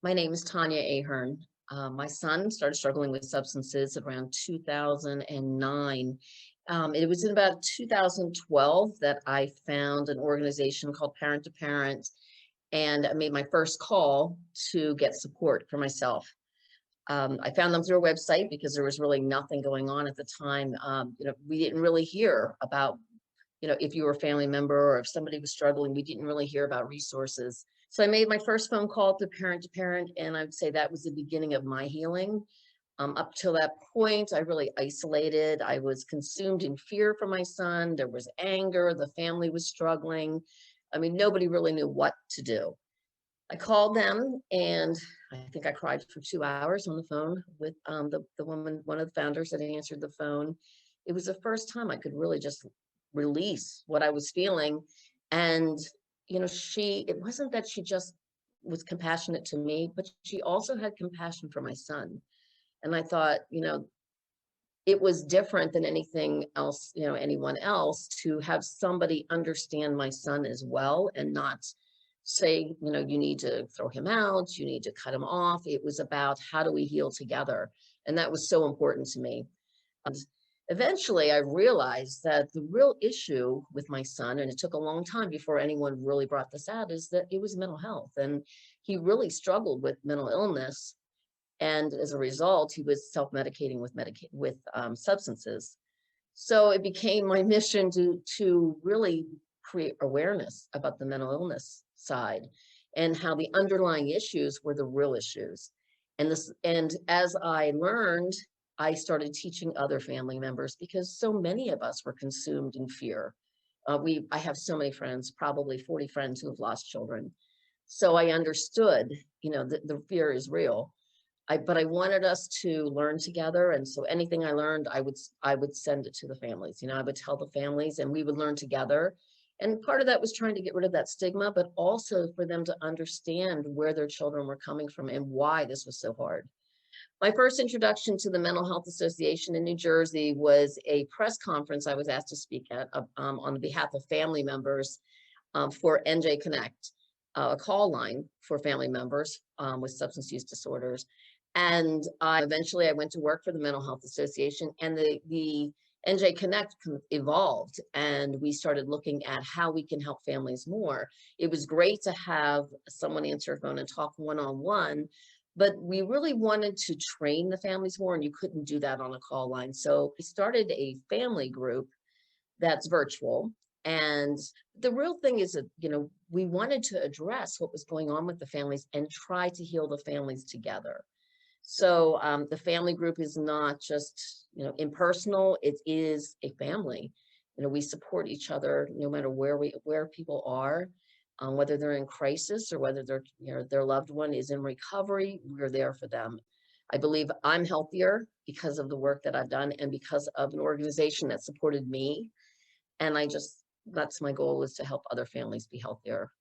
My name is Tonia Ahern. My son started struggling with substances around 2009. It was in about 2012 that I found an organization called Parent to Parent, and I made my first call to get support for myself. I found them through a website because there was really nothing going on at the time. We didn't really hear about, if you were a family member or if somebody was struggling, we didn't really hear about resources. So I made my first phone call to parent, and I'd say that was the beginning of my healing. Up till that point, I really isolated. I was consumed in fear for my son. There was anger. The family was struggling. I mean, nobody really knew what to do. I called them, and I think I cried for 2 hours on the phone with the woman, one of the founders that answered the phone. It was the first time I could really just release what I was feeling. And, it wasn't that she just was compassionate to me, but she also had compassion for my son. And I thought, it was different than anything else, anyone else, to have somebody understand my son as well and not say, you need to throw him out, you need to cut him off. It was about how do we heal together? And that was so important to me. And eventually, I realized that the real issue with my son, and it took a long time before anyone really brought this out, is that it was mental health. And he really struggled with mental illness. And as a result, he was self-medicating with substances. So it became my mission to really create awareness about the mental illness side and how the underlying issues were the real issues. And as I learned, I started teaching other family members because so many of us were consumed in fear. I have so many friends, probably 40 friends who have lost children. So I understood, the fear is real. But I wanted us to learn together, and so anything I learned, I would send it to the families. I would tell the families, and we would learn together. And part of that was trying to get rid of that stigma, but also for them to understand where their children were coming from and why this was so hard. My first introduction to the Mental Health Association in New Jersey was a press conference I was asked to speak at on behalf of family members for NJ Connect, a call line for family members with substance use disorders. And eventually I went to work for the Mental Health Association, and the NJ Connect evolved, and we started looking at how we can help families more. It was great to have someone answer a phone and talk one-on-one, but we really wanted to train the families more, and you couldn't do that on a call line. So we started a family group that's virtual. And the real thing is that, we wanted to address what was going on with the families and try to heal the families together. So the family group is not just, impersonal, it is a family. We support each other no matter where people are, whether they're in crisis or whether their loved one is in recovery, we're there for them. I believe I'm healthier because of the work that I've done and because of an organization that supported me. And that's my goal, is to help other families be healthier.